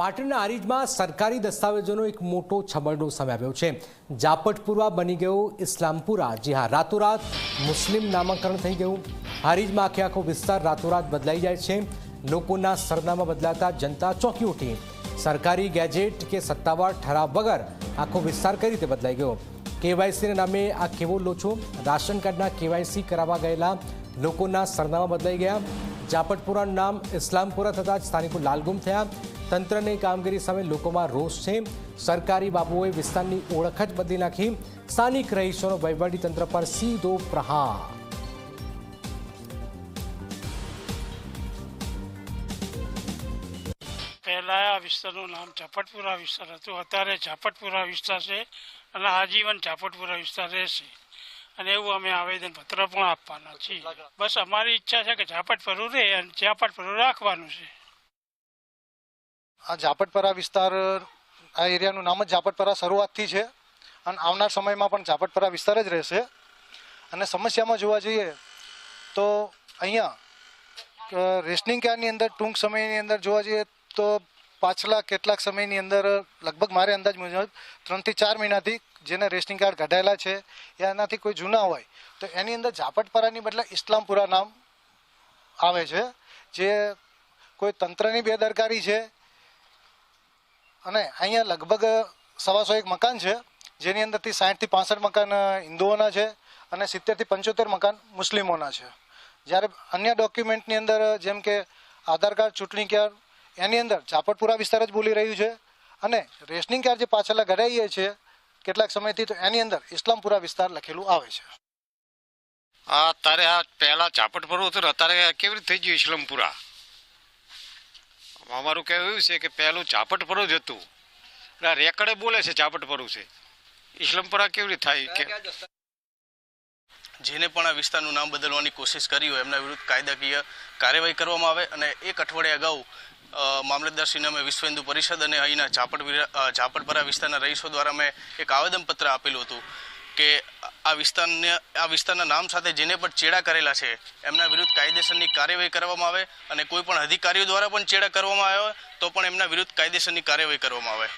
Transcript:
પાટણના આરીજમાં સરકારી દસ્તાવેજોનો એક મોટો છબરડો સામે આવ્યો છે। જાપટપુરા બની ગયો ઇસ્લામપુરા। જી હા, રાતોરાત મુસ્લિમ નામાંકરણ થઈ ગયું। આરીજમાં આખો વિસ્તાર રાતોરાત બદલાઈ જાય છે। લોકોના સરનામા બદલાતા જનતા ચોંકી ઉઠી। સરકારી ગેજેટ કે સત્તાવાર ઠરાવ વગર આખો વિસ્તાર કઈ રીતે બદલાઈ ગયો? કેવાયસીના નામે આ કેવો લોચો? રાશન કાર્ડના કેવાયસી કરાવવા ગયેલા લોકોના સરનામા બદલાઈ ગયા। જાપટપુરાનું નામ ઇસ્લામપુરા થતાં જ સ્થાનિકો લાલગુમ થયા। તંત્રની કામગીરી સામે લોકોમાં રોષ છે। સરકારી બાબુઓએ વિસ્તારની ઓળખ જ બદલી નાખી। સ્થાનિક રહીશોનો વહીવટી તંત્ર પર સીધો પ્રહાર। પહેલા આ વિસ્તારનું નામ જાપટપુરા વિસ્તાર હતું, અત્યારે જાપટપુરા વિસ્તાર છે અને આજીવન જાપટપુરા વિસ્તાર રહેશે અને એવું અમે આવેદનપત્ર પણ આપવાના છીએ। બસ અમારી ઈચ્છા છે કે જાપટપુરું રહે અને જાપટપુરું રાખવાનું છે। આ જાપટપરા વિસ્તાર, આ એરિયાનું નામ જ જાપટપરા શરૂઆતથી છે અને આવનાર સમયમાં પણ જાપટપરા વિસ્તાર જ રહેશે। અને સમસ્યામાં જોવા જઈએ તો અહીંયા રેશનિંગ કાર્ડની અંદર ટૂંક સમયની અંદર જોવા જઈએ તો પાછલા કેટલાક સમયની અંદર લગભગ મારે અંદાજ મુજબ 3 થી 4 મહિનાથી જેને રેશનિંગ કાર્ડ કઢાયેલા છે એનાથી કોઈ જૂના હોય તો એની અંદર જાપટપરાની બદલે ઇસ્લામપુરા નામ આવે છે, જે કોઈ તંત્રની બેદરકારી છે। અને અહીંયા લગભગ 125 મકાન છે, જેની અંદરથી 60 થી 65 મકાન હિન્દુઓના છે અને 70 થી 75 મકાન મુસ્લિમોના છે। જ્યારે અન્ય ડોક્યુમેન્ટની અંદર જેમ કે આધાર કાર્ડ, ચૂંટણી કાર્ડ, એની અંદર જાપટપુરા વિસ્તાર જ બોલી રહ્યું છે અને રેશનિંગ કાર્ડ જે પાછળના કઢાઈએ છે કેટલાક સમયથી તો એની અંદર ઇસ્લામપુરા વિસ્તાર લખેલું આવે છે। અત્યારે આ પહેલા જાપટપુરું હતું, અત્યારે કેવી રીતે થઈ ગયું ઇસ્લામપુરા? અમારું કહેવું એવું છે કે પહેલું જાપટપુરું જ હતું, રેકડે બોલે છે જાપટપુરું છે, ઇસ્લામપુરા કેવી રીતે થાય? કે જેને પણ આ વિસ્તારનું નામ બદલવાની કોશિશ કરી હોય એમના વિરુદ્ધ કાયદાકીય કાર્યવાહી કરવામાં આવે। અને એક અઠવાડિયા અગાઉ મામલતદારશ્રીને અમે વિશ્વ હિન્દુ પરિષદ અને અહીંના જાપટપરા વિસ્તારના રહીશો દ્વારા અમે એક આવેદનપત્ર આપેલું હતું કે આ વિસ્તારના નામ સાથે જેને પણ ચેડા કરેલા છે એમના વિરુદ્ધ કાયદેસરની કાર્યવાહી કરવામાં આવે અને કોઈ પણ અધિકારીઓ દ્વારા પણ ચેડા કરવામાં આવે તો પણ એમના વિરુદ્ધ કાયદેસરની કાર્યવાહી કરવામાં આવે।